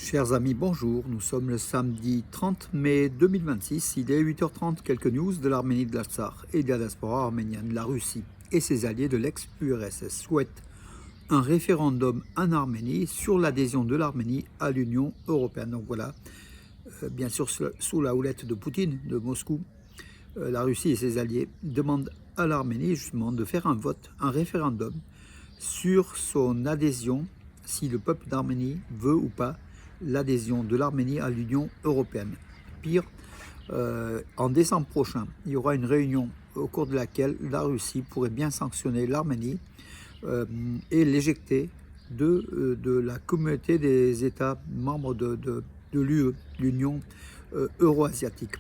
Chers amis, bonjour. Nous sommes le samedi 30 mai 2026. Il est 8h30. Quelques news de l'Arménie, de l'Artsakh et de la diaspora arménienne. La Russie et ses alliés de l'ex-URSS souhaitent un référendum en Arménie sur l'adhésion de l'Arménie à l'Union européenne. Donc voilà, bien sûr, sous la houlette de Poutine, de Moscou, la Russie et ses alliés demandent à l'Arménie justement de faire un vote, un référendum sur son adhésion, si le peuple d'Arménie veut ou pas l'adhésion de l'Arménie à l'Union européenne. Pire, en décembre prochain, il y aura une réunion au cours de laquelle la Russie pourrait bien sanctionner l'Arménie et l'éjecter de la communauté des États membres de l'UE, l'Union euro-asiatique.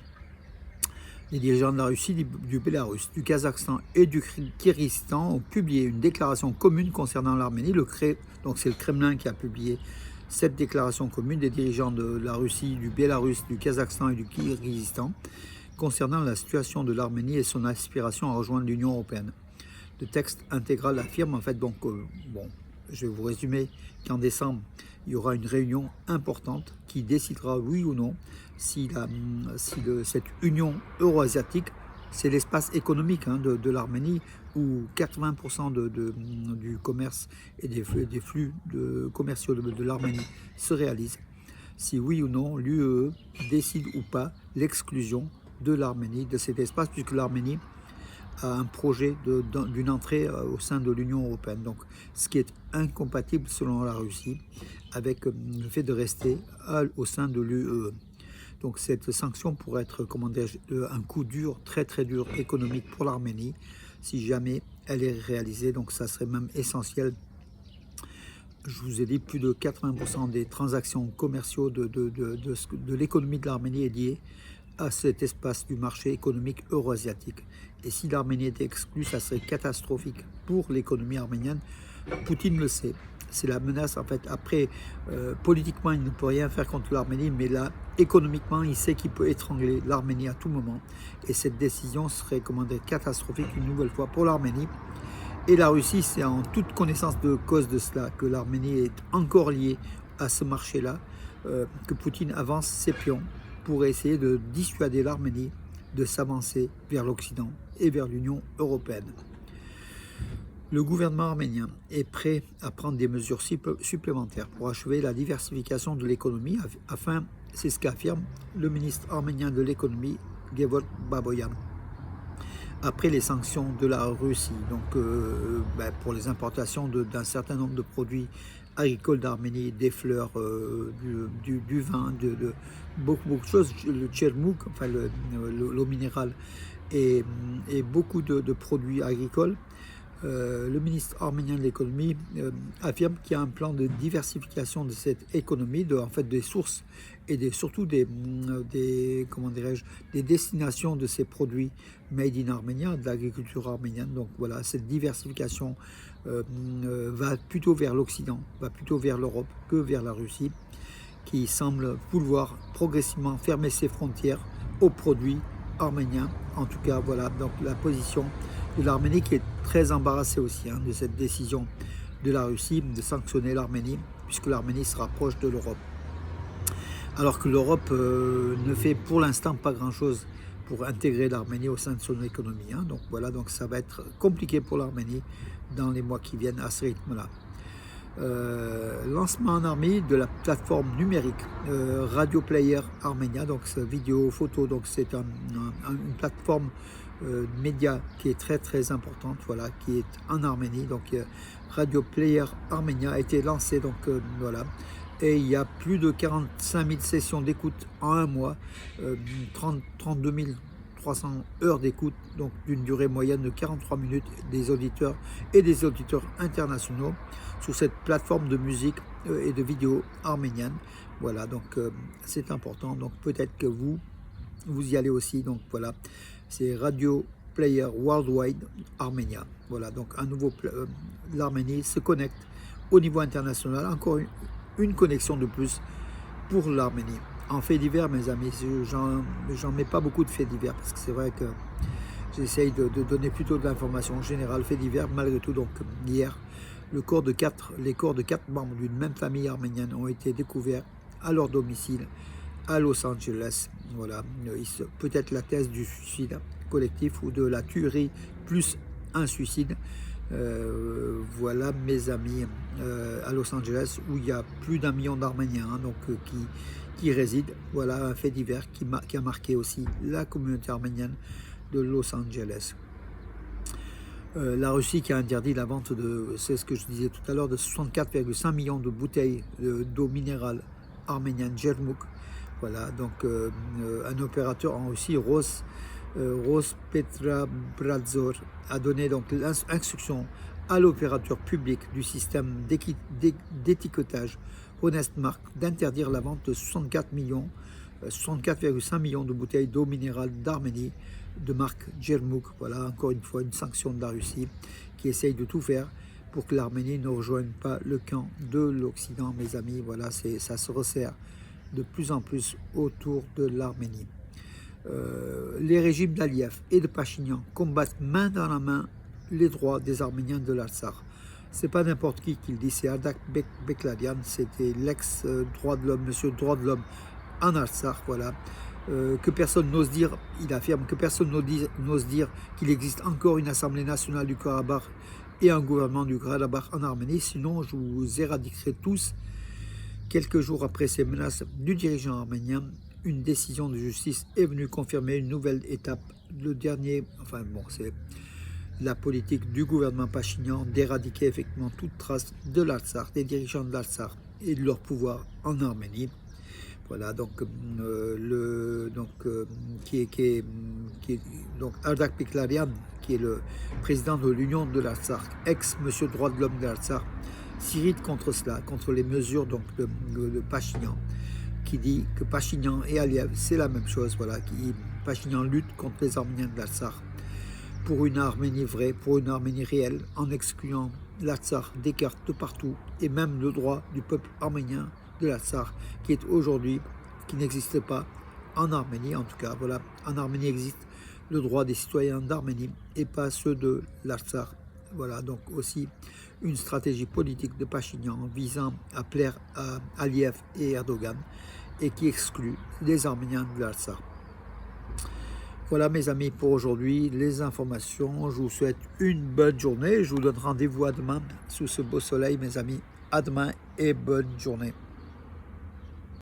Les dirigeants de la Russie, du Bélarus, du Kazakhstan et du Kyrgyzstan ont publié une déclaration commune concernant l'Arménie. Donc c'est le Kremlin qui a publié cette déclaration commune des dirigeants de la Russie, du Bélarus, du Kazakhstan et du Kyrgyzstan concernant la situation de l'Arménie et son aspiration à rejoindre l'Union européenne. Le texte intégral affirme en fait je vais vous résumer qu'en décembre, il y aura une réunion importante qui décidera oui ou non si cette union euro-asiatique, c'est l'espace économique de l'Arménie où 80% du commerce et des flux commerciaux de l'Arménie se réalisent. Si oui ou non l'UE décide ou pas l'exclusion de l'Arménie de cet espace, puisque l'Arménie à un projet d'une entrée au sein de l'Union européenne. Donc, ce qui est incompatible selon la Russie avec le fait de rester au sein de l'UE. Donc, cette sanction pourrait être, un coup dur, très très dur économique pour l'Arménie si jamais elle est réalisée. Donc, ça serait même essentiel. Je vous ai dit, plus de 80% des transactions commerciales de l'économie de l'Arménie est liée à cet espace du marché économique euro-asiatique. Et si l'Arménie était exclue, ça serait catastrophique pour l'économie arménienne. Poutine le sait. C'est la menace, en fait. Après, politiquement, il ne peut rien faire contre l'Arménie, mais là, économiquement, il sait qu'il peut étrangler l'Arménie à tout moment. Et cette décision serait, catastrophique une nouvelle fois pour l'Arménie. Et la Russie, c'est en toute connaissance de cause de cela que l'Arménie est encore liée à ce marché-là, que Poutine avance ses pions pour essayer de dissuader l'Arménie de s'avancer vers l'Occident et vers l'Union européenne. Le gouvernement arménien est prêt à prendre des mesures supplémentaires pour achever la diversification de l'économie, c'est ce qu'affirme le ministre arménien de l'économie, Gevor Baboyan. Après les sanctions de la Russie, donc pour les importations d'un certain nombre de produits agricoles d'Arménie, des fleurs, du vin, de beaucoup de choses, le tchermouk, enfin l'eau minérale et beaucoup de produits agricoles. Le ministre arménien de l'économie affirme qu'il y a un plan de diversification de cette économie, des sources et surtout des destinations de ces produits made in Arménia, de l'agriculture arménienne. Donc voilà, cette diversification va plutôt vers l'Occident, va plutôt vers l'Europe que vers la Russie, qui semble vouloir progressivement fermer ses frontières aux produits arméniens. En tout cas, voilà donc la position de l'Arménie qui est très embarrassée aussi de cette décision de la Russie de sanctionner l'Arménie, puisque l'Arménie se rapproche de l'Europe. Alors que l'Europe ne fait pour l'instant pas grand-chose pour intégrer l'Arménie au sein de son économie. Donc voilà, donc ça va être compliqué pour l'Arménie dans les mois qui viennent à ce rythme-là. Lancement en Arménie de la plateforme numérique Radio Player Armenia, donc vidéo, photo, donc c'est une plateforme média qui est très très importante, voilà, qui est en Arménie. Donc Radio Player Armenia a été lancé, donc voilà, et il y a plus de 45 000 sessions d'écoute en un mois, 32 300 heures d'écoute, donc d'une durée moyenne de 43 minutes, des auditeurs et des auditeurs internationaux sur cette plateforme de musique et de vidéos arménienne. Voilà, donc c'est important, donc peut-être que vous y allez aussi. Donc voilà, c'est Radio Player Worldwide Armenia. Voilà, donc à nouveau, l'Arménie se connecte au niveau international, encore une connexion de plus pour l'Arménie. En faits divers, mes amis, j'en mets pas beaucoup de faits divers, parce que c'est vrai que j'essaye de donner plutôt de l'information générale, faits divers, malgré tout. Donc hier, les corps de quatre membres d'une même famille arménienne ont été découverts à leur domicile à Los Angeles. Voilà, peut-être la thèse du suicide collectif ou de la tuerie plus un suicide. Voilà mes amis, à Los Angeles où il y a plus d'1 million d'Arméniens qui résident. Voilà un fait divers qui a marqué aussi la communauté arménienne de Los Angeles. La Russie qui a interdit la vente de, c'est ce que je disais tout à l'heure, de 64,5 millions de bouteilles d'eau minérale arménienne Jermuk. Voilà, donc un opérateur en Russie, Rospetrabrazor, a donné donc l'instruction à l'opérateur public du système d'étiquetage Honestmark d'interdire la vente de 64,5 millions de bouteilles d'eau minérale d'Arménie de marque Jermuk. Voilà, encore une fois, une sanction de la Russie qui essaye de tout faire pour que l'Arménie ne rejoigne pas le camp de l'Occident, mes amis. Voilà, ça se resserre de plus en plus autour de l'Arménie. Les régimes d'Aliyev et de Pachinian combattent main dans la main les droits des Arméniens de l'Artsakh. C'est pas n'importe qui le dit, c'est Ardak Beklarian, c'était l'ex-droit de l'homme, monsieur droit de l'homme en Artsakh, voilà. Que personne n'ose dire, il affirme que personne n'ose dire qu'il existe encore une assemblée nationale du Karabakh et un gouvernement du Karabakh en Arménie, sinon je vous éradiquerai tous. Quelques jours après ces menaces du dirigeant arménien, une décision de justice est venue confirmer une nouvelle étape. Le dernier, enfin bon, c'est la politique du gouvernement Pachinian d'éradiquer effectivement toute trace de l'Artsakh, des dirigeants de l'Artsakh et de leur pouvoir en Arménie. Voilà, donc Ardak Beklarian, qui est le président de l'Union de l'Artsakh, ex-monsieur droit de l'homme de l'Artsakh, s'irrite contre cela, contre les mesures donc de Pachinian, qui dit que Pachinian et Aliyev, c'est la même chose. Voilà, Pachinian lutte contre les Arméniens de l'Artsakh pour une Arménie vraie, pour une Arménie réelle, en excluant l'Artsakh des cartes de partout, et même le droit du peuple arménien de l'Artsakh, qui est aujourd'hui, qui n'existe pas en Arménie, en tout cas. Voilà, en Arménie existe le droit des citoyens d'Arménie et pas ceux de l'Artsakh. Voilà, donc aussi une stratégie politique de Pachinian visant à plaire à Aliyev et Erdogan et qui exclut les Arméniens de l'Artsakh. Voilà mes amis pour aujourd'hui, les informations. Je vous souhaite une bonne journée. Je vous donne rendez-vous à demain sous ce beau soleil mes amis. À demain et bonne journée.